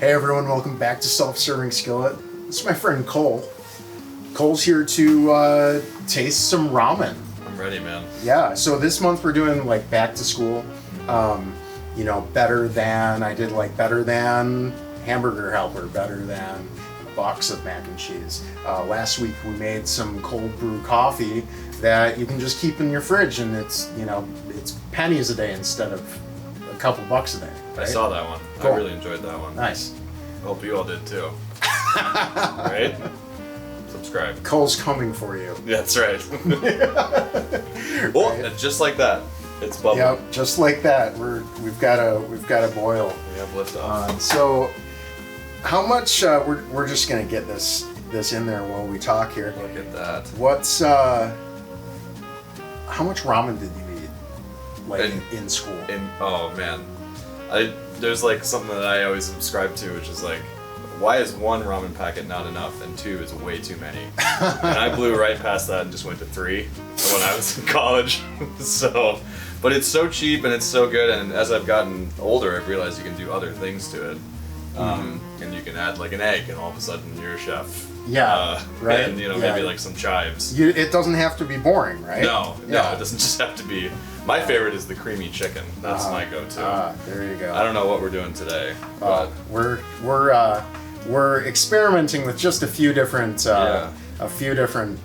Hey everyone, welcome back to Self-Serving Skillet. This is my friend Cole. Cole's here to taste some ramen. I'm ready, man. Yeah, so this month we're doing like back to school. You know, better than Hamburger Helper, better than a box of mac and cheese. Last week we made some cold brew coffee that you can just keep in your fridge, and it's, you know, it's pennies a day instead of a couple bucks a day. Right? I saw that one. Cool. I really enjoyed that one. Nice. Hope you all did too. Right? Subscribe. Cole's coming for you. That's right. Oh, Right. just like that. It's bubbling. Yep, just like that. We've got a boil. We have lift off. So, how much? We're just gonna get this in there while we talk here. Look at that. What's how much ramen did you eat, like in school? Oh man, there's like something that I always subscribe to, which is like, why is one ramen packet not enough and two is way too many? And I blew right past that and just went to 3 when I was in college. So, but it's so cheap and it's so good, and as I've gotten older, I've realized you can do other things to it. And you can add like an egg, and all of a sudden you're a chef. Yeah, right. And maybe like some chives. It doesn't have to be boring, right? No, it doesn't just have to be. My favorite is the creamy chicken. That's my go-to. There you go. I don't know what we're doing today, but we're experimenting with just a few different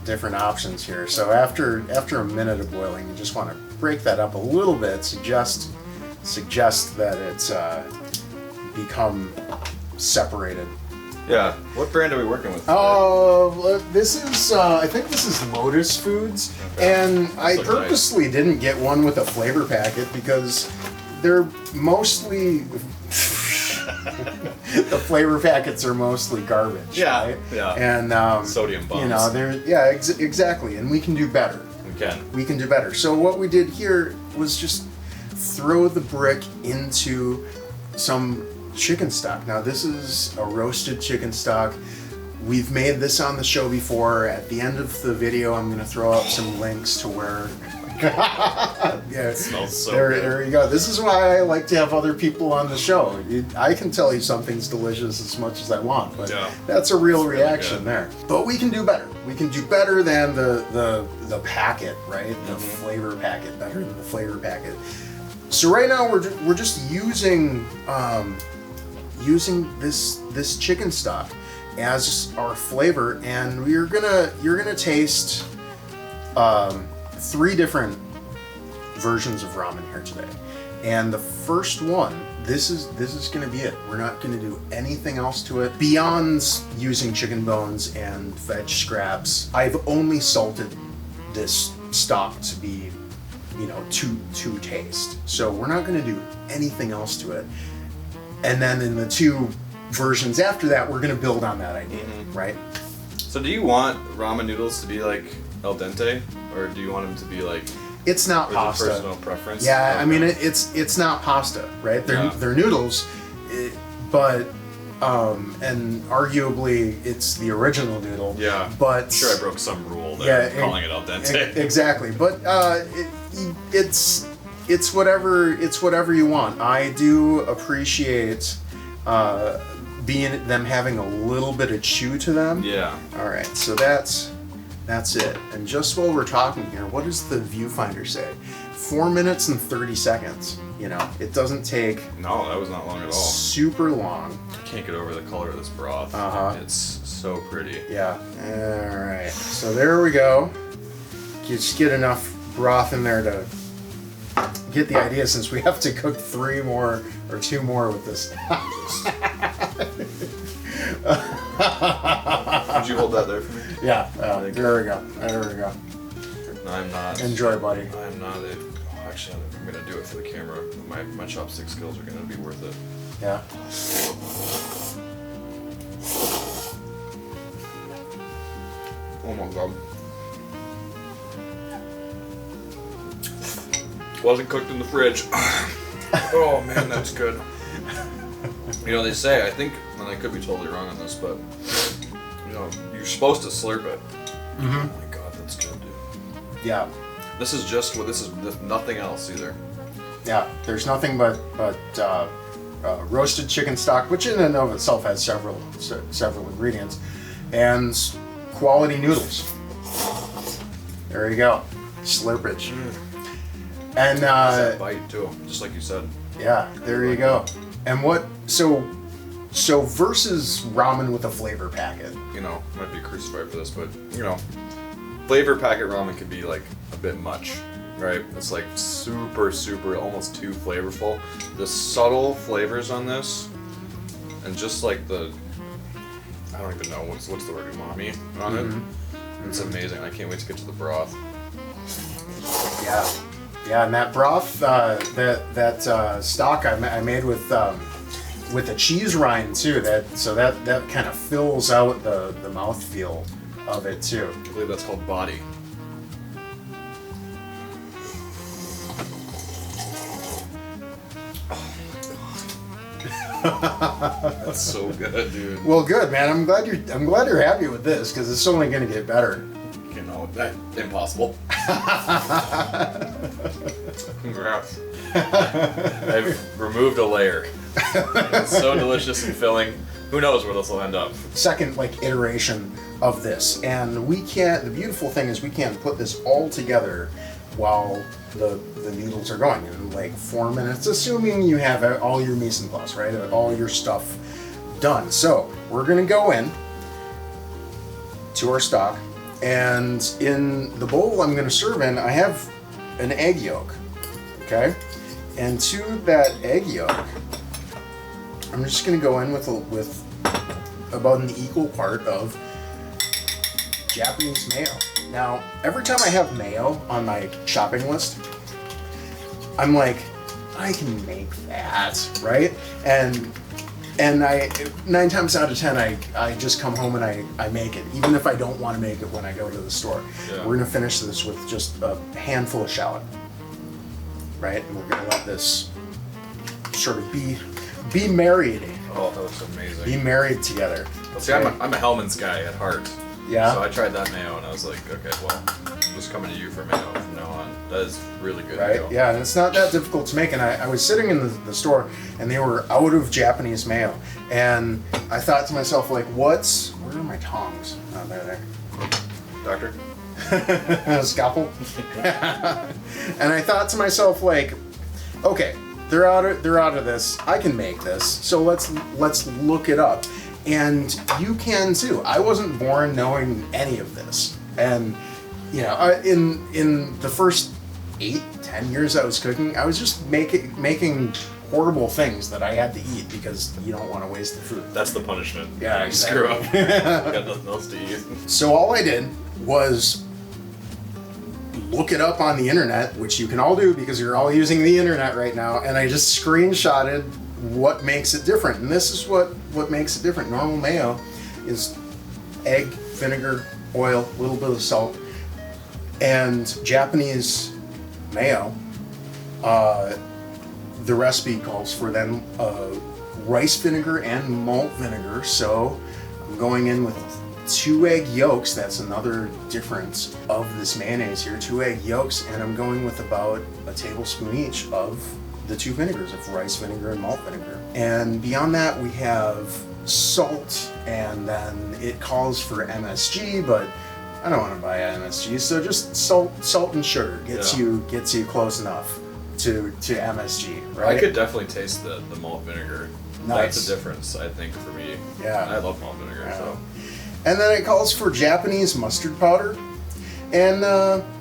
different options here. So after a minute of boiling, you just want to break that up a little bit. Suggest that it's become separated. yeah. What brand are we working with today? This is I think this is Lotus Foods, Okay. and I look purposely didn't get one with a flavor packet because they're mostly the flavor packets are mostly garbage. Yeah, right? yeah. And Sodium bombs. You know, exactly, and we can do better. We can do better. So what we did here was just throw the brick into some chicken stock. Now this is a roasted chicken stock. We've made this on the show before. At the end of the video, I'm going to throw up some links to where. Yeah, It smells so there, good. there you go. This is why I like to have other people on the show. I can tell you something's delicious as much as I want, but that's a real really reaction good. there. But we can do better. We can do better than the packet, right? The flavor packet, better than the flavor packet. So right now we're just using this chicken stock as our flavor, and you're gonna taste 3 different versions of ramen here today. And the first one, this is gonna be it. We're not gonna do anything else to it beyond using chicken bones and veg scraps. I've only salted this stock to be, you know, to taste. So we're not gonna do anything else to it. And then in the 2 versions after that, we're gonna build on that idea, right? So do you want ramen noodles to be like al dente, or do you want them to be like? It's not or pasta. is it personal preference? Yeah, Okay. I mean it's not pasta, right? They're noodles, but and arguably it's the original noodle. Yeah. But I'm sure I broke some rule there, calling it al dente. Exactly, but it's whatever you want. I do appreciate them having a little bit of chew to them. Yeah. All right, so that's it. And just while we're talking here, what does the viewfinder say? 4 minutes and 30 seconds. You know, it doesn't take No, that was not long at all. super long. I can't get over the color of this broth. It's so pretty. Yeah. All right. So there we go. Just get enough broth in there to get the idea, since we have to cook 3 more or 2 more with this. Could you hold that there for me? Yeah. There we go. There we go. No, I'm not. Enjoy, buddy. I'm not. Actually, I'm gonna do it for the camera. My chopstick skills are gonna be worth it. Yeah. Oh my god. Wasn't cooked in the fridge. Oh man, that's good. You know, they say, I think, and I could be totally wrong on this, but you know, you're supposed to slurp it. Oh my god, that's good, dude. Yeah. This is just what this is. Nothing else either. Yeah. There's nothing but roasted chicken stock, which in and of itself has several ingredients, and quality noodles. There you go, slurpage. And that bite too, just like you said. yeah, there you go. And what so versus ramen with a flavor packet. You know, might be crucified for this, but you know, flavor packet ramen can be like a bit much, right? It's like super, almost too flavorful. The subtle flavors on this, and just like I don't even know what's the word, umami on it. It's amazing. I can't wait to get to the broth. Yeah, and that broth, that stock I made with a cheese rind too. That kind of fills out the mouthfeel of it too. I believe that's called body. That's so good, dude. Well, good, man. I'm glad you're happy with this because it's only going to get better. You know, that impossible. Congrats. I've removed a layer. It's so delicious and filling. Who knows where this will end up? Second, iteration of this, and we can't. The beautiful thing is we can't put this all together while the noodles are going in 4 minutes, assuming you have all your mise en place, right? All your stuff done. So we're gonna go in to our stock, and in the bowl I'm gonna serve in, I have an egg yolk, okay? And to that egg yolk, I'm just gonna go in with about an equal part of Japanese mayo. Now, every time I have mayo on my shopping list, I'm like, I can make that, right? And I 9 times out of 10, I just come home and I make it, even if I don't want to make it when I go to the store. Yeah. We're gonna finish this with just a handful of shallot, right? And we're gonna let this sort of be married. Oh, that looks amazing. Be married together. Well, see, I'm a Hellman's guy at heart. Yeah. So I tried that mayo and I was like, okay, well, I'm just coming to you for mayo from now on. That is really good Right? mayo. Yeah, and it's not that difficult to make. And I was sitting in the store and they were out of Japanese mayo. And I thought to myself, where are my tongs? Oh, there. Doctor? Scalpel. And I thought to myself, okay, they're out of this. I can make this. So let's look it up. And you can too. I wasn't born knowing any of this. And in the first 8-10 years I was cooking, I was just making horrible things that I had to eat because you don't want to waste the food. That's the punishment. Yeah, You screw up. You got nothing else to eat. So all I did was look it up on the internet, which you can all do because you're all using the internet right now, and I just screenshotted what makes it different. And this is what makes it different. Normal mayo is egg, vinegar, oil, a little bit of salt. And Japanese mayo, the recipe calls for then rice vinegar and malt vinegar. So I'm going in with 2 egg yolks. That's another difference of this mayonnaise here. 2 egg yolks, and I'm going with about a tablespoon each of the 2 vinegars of rice vinegar and malt vinegar. And beyond that, we have salt, and then it calls for MSG, but I don't want to buy MSG, so just salt and sugar gets you close enough to MSG, right? I could definitely taste the malt vinegar. Nice. That's a difference, I think, for me. Yeah. I love malt vinegar, Yeah. so. And then it calls for Japanese mustard powder. And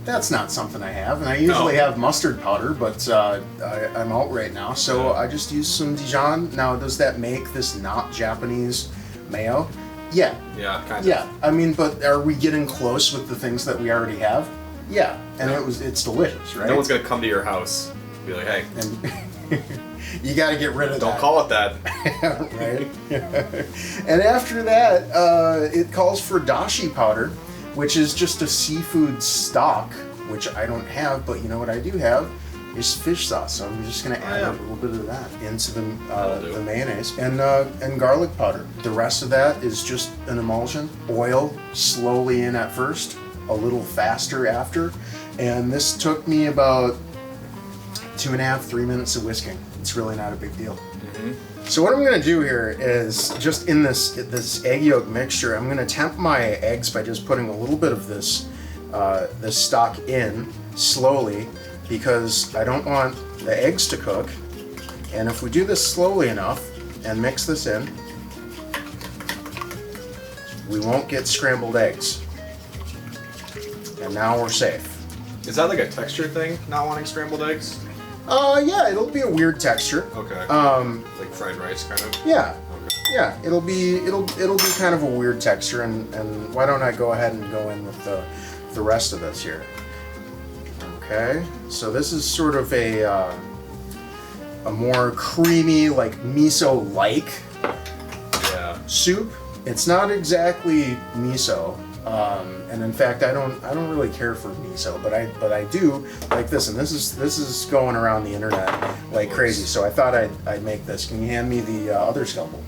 that's not something I have. And I usually have mustard powder, but I'm out right now. So I just use some Dijon. Now, does that make this not Japanese mayo? Yeah. Yeah, kind of. Yeah. I mean, but are we getting close with the things that we already have? Yeah. And it's delicious, right? No one's going to come to your house and be like, hey, And you got to get rid of that. don't call it that. Right? And after that, it calls for dashi powder, which is just a seafood stock, which I don't have, but you know what I do have is fish sauce. So I'm just going to add a little bit of that into the mayonnaise and garlic powder. The rest of that is just an emulsion. Oil slowly in at first, a little faster after, and this took me about 2.5-3 minutes of whisking. It's really not a big deal. Mm-hmm. So what I'm gonna do here is just in this egg yolk mixture, I'm gonna temp my eggs by just putting a little bit of this stock in slowly, because I don't want the eggs to cook. And if we do this slowly enough and mix this in, we won't get scrambled eggs. And now we're safe. Is that like a texture thing, not wanting scrambled eggs? Yeah, it'll be a weird texture. Okay. Like fried rice, kind of. Yeah. Okay. Yeah, it'll be kind of a weird texture, and why don't I go ahead and go in with the rest of this here. Okay, so this is sort of a more creamy, like miso-like soup. It's not exactly miso. And in fact, I don't really care for miso, but I do like this, and this is going around the internet like crazy. So I thought I'd make this. Can you hand me the other scalpel?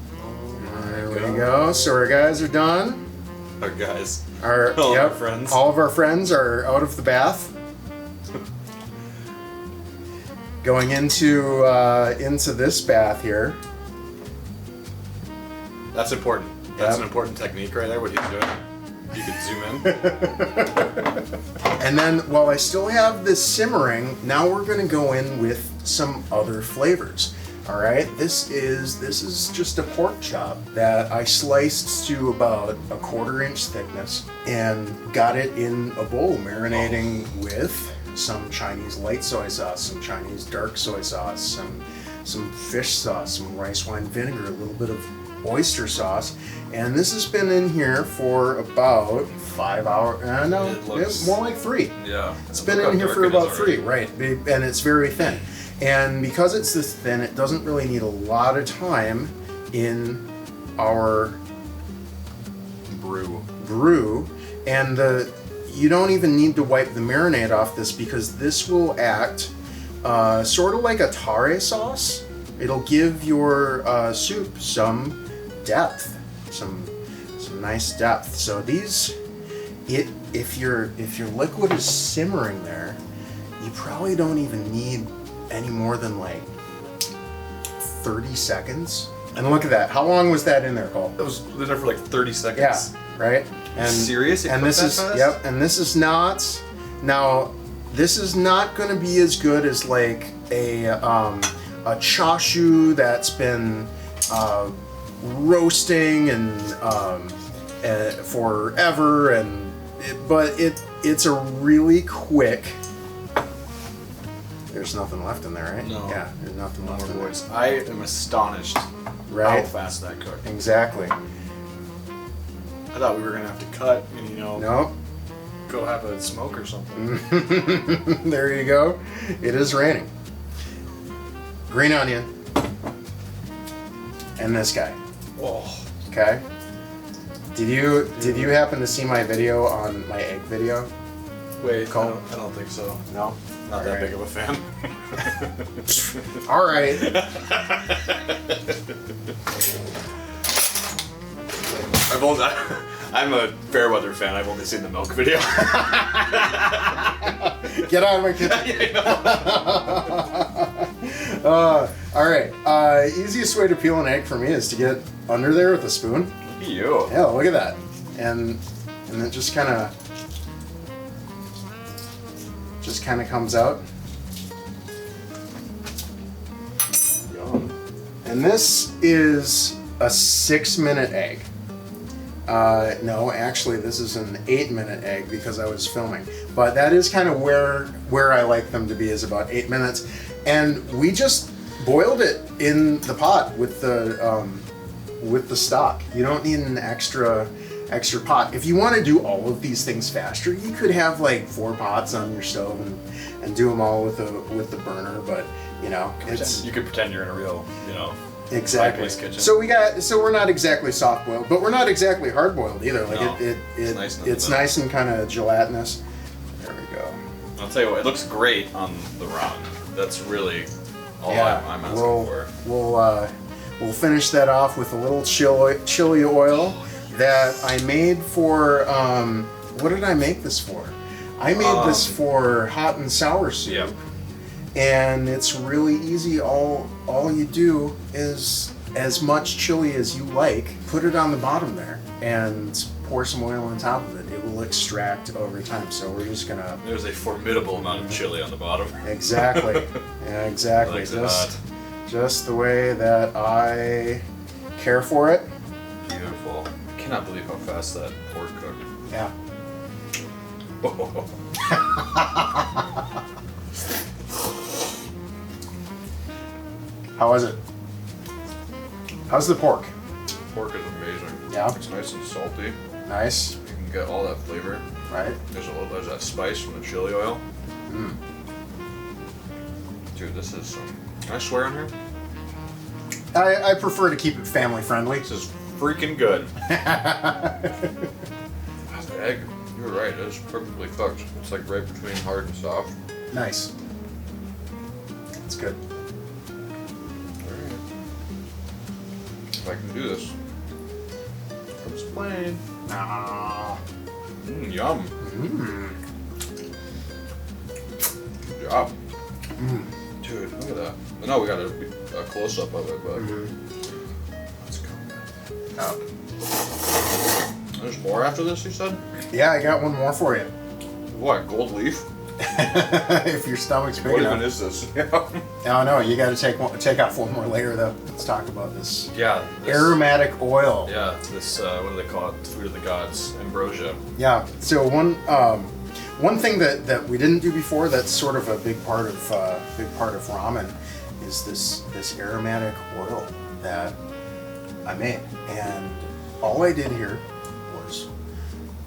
There we go. So our guys are done. Our guys. All our friends. All of our friends are out of the bath. Going into this bath here. That's important. That's Yep. an important technique right there. What he's doing. You could zoom in. And then while I still have this simmering, now we're going to go in with some other flavors. All right, this is just a pork chop that I sliced to about a 1/4 inch thickness and got it in a bowl, marinating with some Chinese light soy sauce, some Chinese dark soy sauce, some fish sauce, some rice wine vinegar, a little bit of oyster sauce, and this has been in here for about 5 hours. No, more like 3. Yeah. It's been in here for about 3, right? And it's very thin. And because it's this thin, it doesn't really need a lot of time in our brew. And you don't even need to wipe the marinade off this, because this will act sort of like a tare sauce. It'll give your soup some depth, some nice depth. So if your liquid is simmering there, you probably don't even need any more than like 30 seconds. And look at that. How long was that in there, Cole? That was in there for like 30 seconds. Yeah, right? And serious? And this is fast? Yep, and this is not going to be as good as like a chashu that's been roasting and forever, but it's a really quick. There's nothing left in there, right? No. Yeah, there's nothing left in there. Boys, I am astonished Right? how fast that cooked. Exactly. I thought we were gonna have to cut and Nope. go have a smoke or something. There you go. It is raining. Green onion. And this guy. Oh. Okay. Did you happen to see my video on my egg video? Wait, Cole? I don't think so. No. Not that big of a fan. All right. I'm a Fairweather fan. I've only seen the milk video. Get out of my kitchen. All right. Easiest way to peel an egg for me is to get under there with a spoon. Look at you. Yeah, look at that. And it just kind of comes out. Yum. And this is a 6-minute egg. No, actually, this is an 8-minute egg because I was filming. But that is kind of where I like them to be, is about 8 minutes. And we just boiled it in the pot with the stock. You don't need an extra pot. If you want to do all of these things faster, you could have like 4 pots on your stove and do them all with the burner. But You could pretend you're in a real, exactly. fireplace kitchen. So we're not exactly soft boiled, but we're not exactly hard boiled either. Like No, it's nice and kind of gelatinous. There we go. I'll tell you what, it looks great on the ramen. That's really all I'm asking for. We'll finish that off with a little chili oil that I made for. What did I make this for? I made this for hot and sour soup. Yep. And it's really easy. All you do is as much chili as you like, put it on the bottom there, and pour some oil on top of it. It will extract over time. So we're just gonna. There's a formidable amount of chili on the bottom. Exactly. Yeah, exactly. Likes it hot. Just the way that I care for it. Beautiful. I cannot believe how fast that pork cooked. Yeah. How is it? How's the pork? Pork is amazing. Yeah. It's nice and salty. Nice. You can get all that flavor. Right? There's that spice from the chili oil. Mm. Dude, this is some. Can I swear on here? I prefer to keep it family friendly. This is freaking good. The egg, you were right, it is perfectly cooked. It's like right between hard and soft. Nice. That's good. Alright. If I can do this. Explain. Ah. Yum. Mm. Good job. Mm. Dude, look at that. No, we got a close up of it, but. Let's go. Oh. There's more after this, you said? Yeah, I got one more for you. What, gold leaf? If your stomach's big What enough. even is this? Oh no, you got to take off one more layer though. Let's talk about this. Yeah. This, Aromatic oil. Yeah, this, what do they call it? Food of the gods. Ambrosia. Yeah. So one thing that we didn't do before that's sort of a big part of ramen is this aromatic oil that I made, and all I did here was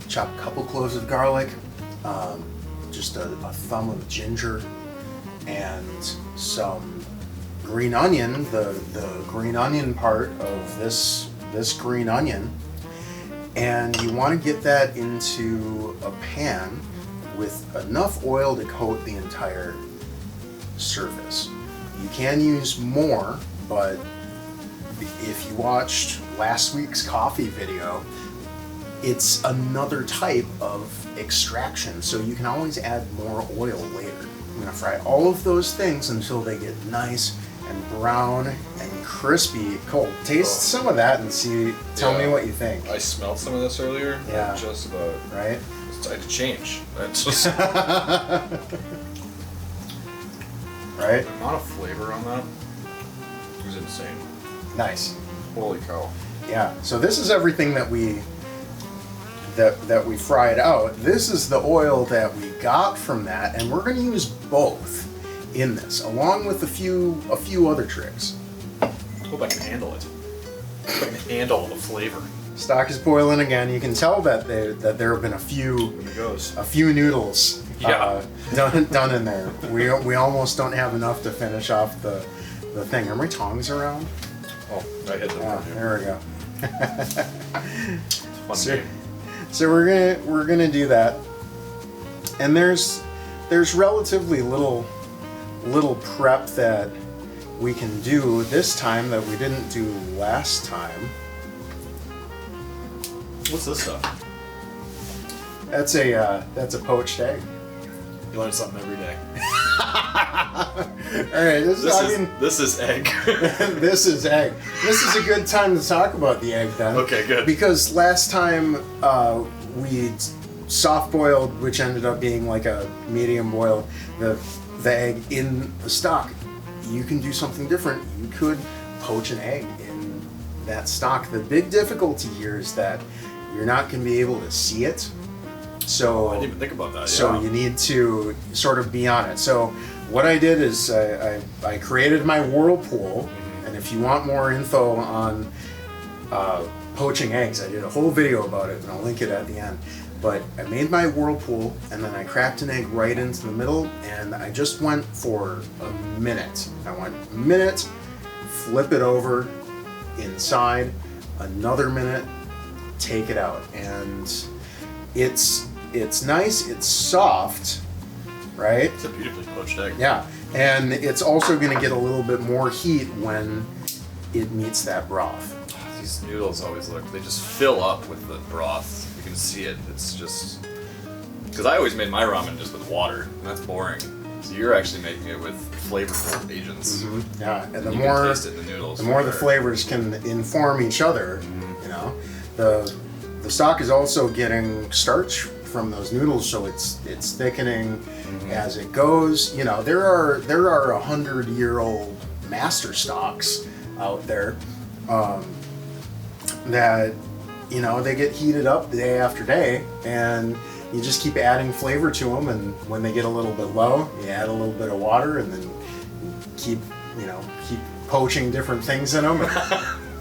chop a couple cloves of garlic, just a thumb of ginger, and some green onion. The green onion part of this green onion, and you want to get that into a pan with enough oil to coat the entire surface. You can use more, but if you watched last week's coffee video, it's another type of extraction, so you can always add more oil later. I'm gonna fry all of those things until they get nice and brown and crispy. Cole, taste some of that and tell me what you think. I smelled some of this earlier. Yeah. Just about. Right? I had to change. That's just. Right? The amount of flavor on that was insane. Nice. Holy cow. Yeah. So this is everything that we fried out. This is the oil that we got from that, and we're going to use both in this, along with a few other tricks. I hope I can handle it. I hope I can handle the flavor. Stock is boiling again. You can tell that there have been a few noodles done in there. We almost don't have enough to finish off the thing. Are my tongs around? Oh, I hit them. Yeah, there we go. It's a fun game. So we're gonna do that, and there's relatively little prep that we can do this time that we didn't do last time. What's this stuff? That's a poached egg. You learn something every day. All right, this is egg. This is egg. This is a good time to talk about the egg then. Okay, good. Because last time we soft boiled, which ended up being like a medium boil, the egg in the stock. You can do something different. You could poach an egg in that stock. The big difficulty here is that you're not going to be able to see it. So I didn't even think about that. So you need to sort of be on it. So what I did is I created my whirlpool, and if you want more info on poaching eggs, I did a whole video about it, and I'll link it at the end. But I made my whirlpool, and then I cracked an egg right into the middle, and I just went for a minute. I went a minute, flip it over inside, another minute, take it out, and it's nice, it's soft, right? It's a beautifully poached egg. Yeah, and it's also going to get a little bit more heat when it meets that broth. These noodles always they just fill up with the broth. You can see it. It's just because I always made my ramen just with water, and that's boring. So you're actually making it with flavorful agents. Yeah, and You can taste it in the noodles. the more the flavors can inform each other, you know. The stock is also getting starch from those noodles, so it's thickening as it goes. You know, there are 100-year-old master stocks out there that, you know, they get heated up day after day, and you just keep adding flavor to them, and when they get a little bit low, you add a little bit of water, and then keep poaching different things in them.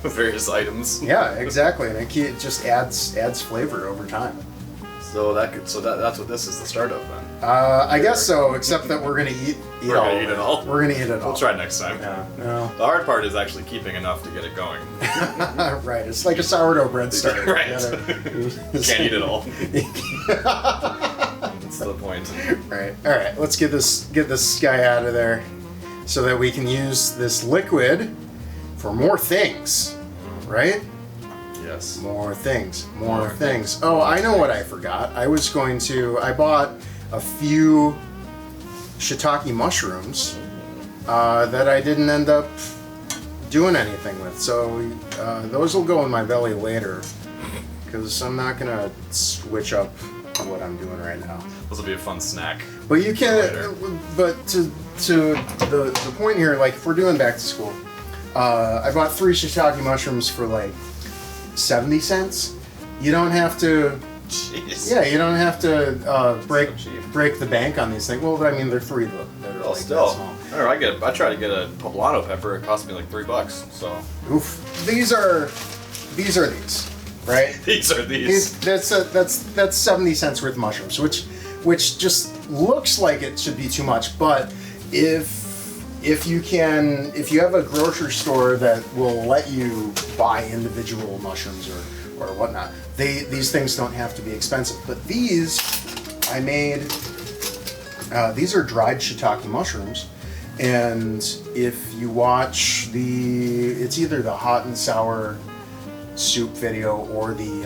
Various items. Yeah, exactly, and it just adds flavor over time. So that's what this is the start of then. I guess so, except that we're gonna eat We're gonna eat it all. We're gonna eat it all. We'll try next time. Yeah, no. The hard part is actually keeping enough to get it going. Right, it's like a sourdough bread starter. Right. You Can't eat it all. That's the point. Right. All right. Let's get this guy out of there, so that we can use this liquid for more things. Right. Yes. More things. More things. Oh, I know what I forgot. I bought a few shiitake mushrooms that I didn't end up doing anything with. So those will go in my belly later, because I'm not gonna switch up what I'm doing right now. This will be a fun snack. But you can. But to the point here, like if we're doing back to school, I bought 3 shiitake mushrooms for like 70 cents. You don't have to. Jeez. Yeah, you don't have to break So cheap. break the bank on these things. Well, I mean, they're 3 though. They're Well, like still. that small. I don't know, I try to get a poblano pepper. It cost me like $3. So Oof. These are these, right? these are these. That's 70 cents worth of mushrooms, which just looks like it should be too much, but if you have a grocery store that will let you buy individual mushrooms or whatnot, these things don't have to be expensive. But these I made. These are dried shiitake mushrooms, and if you watch it's either the hot and sour soup video or the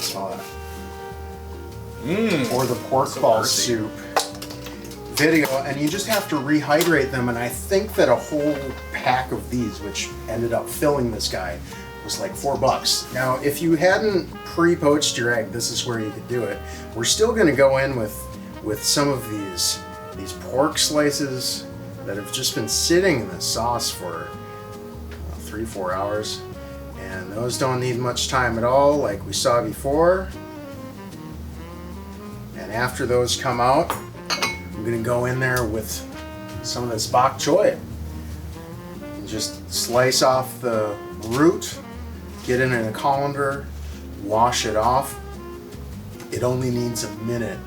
smell that. Or the pork ball earthy. soup video, and you just have to rehydrate them. And I think that a whole pack of these, which ended up filling this guy, was like $4. Now, if you hadn't pre-poached your egg, this is where you could do it. We're still going to go in with some of these pork slices that have just been sitting in the sauce for 3-4 hours, and those don't need much time at all, like we saw before. And after those come out, I'm gonna go in there with some of this bok choy and just slice off the root, get it in a colander, wash it off. It only needs a minute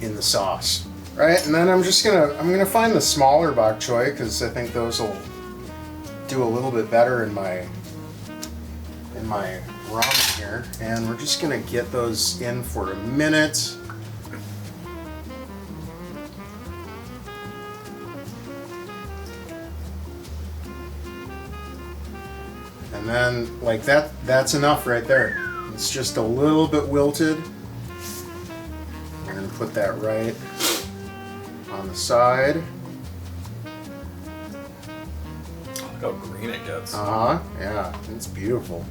in the sauce, right? And then I'm gonna find the smaller bok choy, because I think those will do a little bit better in my ramen here. And we're just gonna get those in for a minute. And then, like that's enough right there. It's just a little bit wilted. We're gonna put that right on the side. Look how green it gets. Yeah, it's beautiful.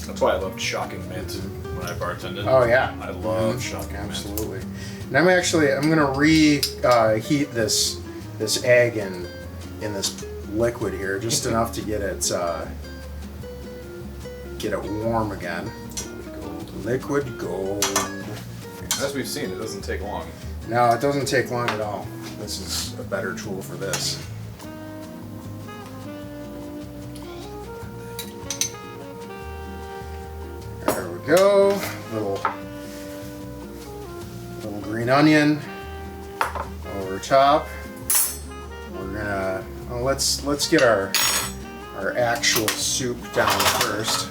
That's why I loved Shocking Mint when I bartended. Oh yeah, I love Shocking Mint. absolutely. And I'm gonna reheat this egg in this liquid here, just enough to get it warm again. Liquid gold. As we've seen, it doesn't take long. No, it doesn't take long at all. This is a better tool for this. There we go. Little green onion over top. We're gonna let's get our actual soup down first.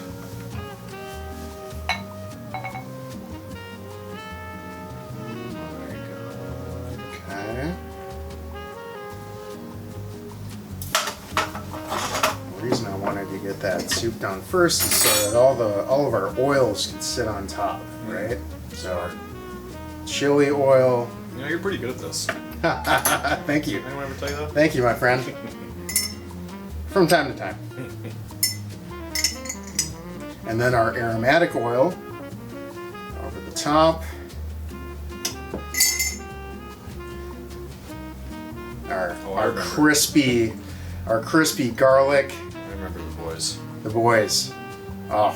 Okay. The reason I wanted to get that soup down first is so that all of our oils can sit on top, right? So chili oil, You know, you're pretty good at this. Thank you. Anyone ever tell you that? Thank you, my friend. From time to time. And then our aromatic oil over the top. Our crispy garlic. I remember the boys. The boys. Oh.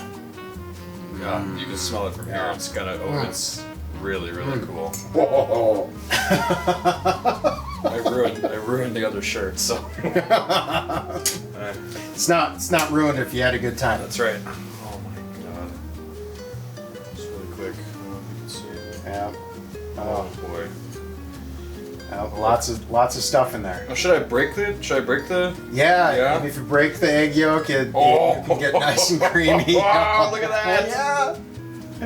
Yeah, you can smell it from here. It's got a, it's really, really cool. Whoa. I ruined the other shirt, so. It's not ruined if you had a good time. That's right. Oh my god. Just really quick. You can see. Yeah. Oh boy. Lots of stuff in there. Oh, should I break the? Yeah. And if you break the egg yolk, it can get nice and creamy. Wow, look at that. Yeah.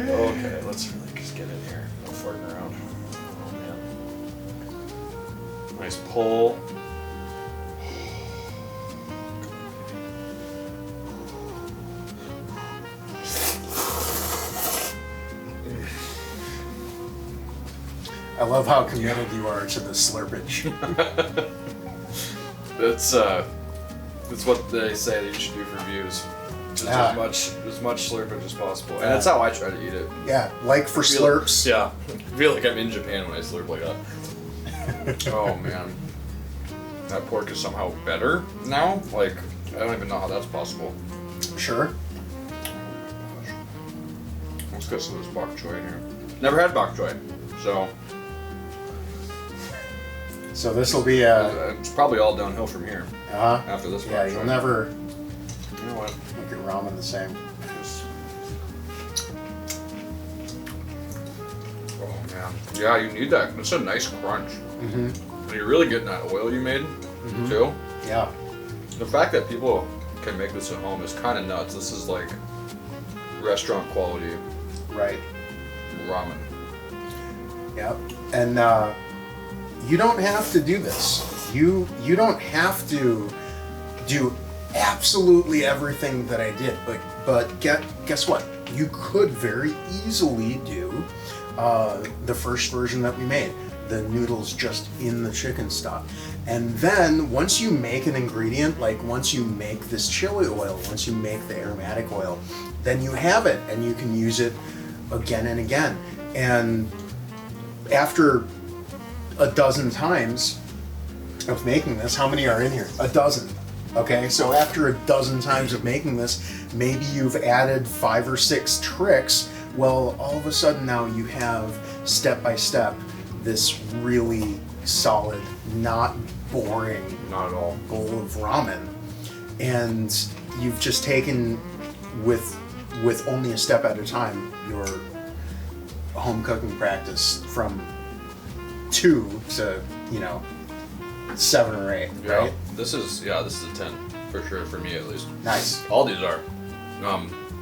Okay, let's really just get in here. No farting around. Oh man. Nice pull. I love how committed you are to the slurpage. That's what they say that you should do for views. Just as much slurpage as possible. And that's how I try to eat it. Yeah, like for slurps. Yeah. I feel like I'm in Japan when I slurp like that. Oh man. That pork is somehow better now? Like, I don't even know how that's possible. Sure. Let's get some of this bok choy in here. Never had bok choy, so. So this will be it's probably all downhill from here. After this. Yeah, you'll never. You know what? Make your ramen the same. Oh man. Yeah, you need that. It's a nice crunch. Mm-hmm. And you're really getting that oil you made too. Yeah. The fact that people can make this at home is kind of nuts. This is like restaurant quality. Right. Ramen. Yep. And you don't have to do this. You don't have to do absolutely everything that I did. But guess what? You could very easily do the first version that we made. The noodles just in the chicken stock. And then once you make an ingredient, like once you make this chili oil, once you make the aromatic oil, then you have it and you can use it again and again. And after a dozen times of making this, how many are in here? A dozen. Okay, so after a dozen times of making this, maybe you've added 5 or 6 tricks. Well, all of a sudden now you have step by step this really solid, not boring, Not at all. bowl of ramen, and you've just taken with only a step at a time your home cooking practice from 2 to 7 or 8. Yeah. Right? This is a 10 for sure, for me at least. Nice. All these are.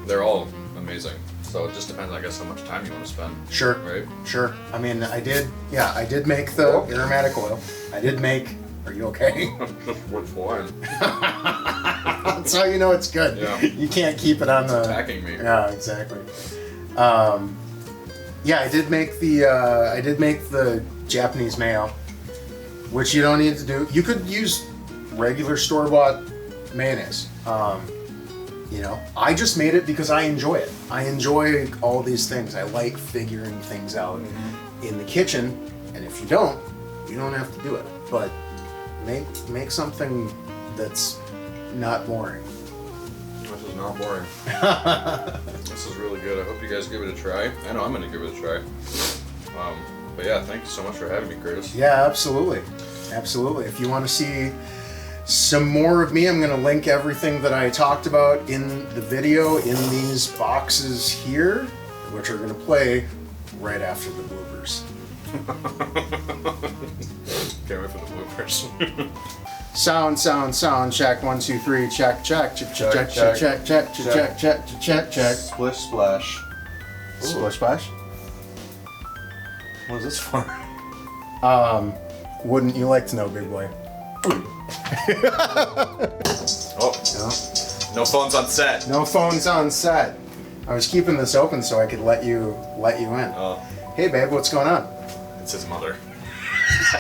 They're all amazing. So it just depends, I guess, how much time you want to spend. Sure. Right? Sure. I mean, I did make the aromatic oil. I did make. Are you okay? What's flying? That's how you know it's good. Yeah. You can't keep it on the. Attacking me. Yeah, exactly. Yeah, I did make the Japanese mayo, which you don't need to do. You could use regular store-bought mayonnaise. I just made it because I enjoy it. I enjoy all these things. I like figuring things out in the kitchen, and if you don't have to do it. But make something that's not boring. This is not boring. This is really good. I hope you guys give it a try. I know I'm going to give it a try. But yeah, thank you so much for having me, Curtis. Yeah, absolutely. Absolutely. If you want to see some more of me, I'm going to link everything that I talked about in the video in these boxes here, which are going to play right after the bloopers. Can't wait for the bloopers. Sound, check, 1, 2, 3, check, check. Splish splash. Splish splash? What is this for? Wouldn't you like to know, big boy? No phones on set. No phones on set. I was keeping this open so I could let you in. Oh, Hey babe, what's going on? it's his mother.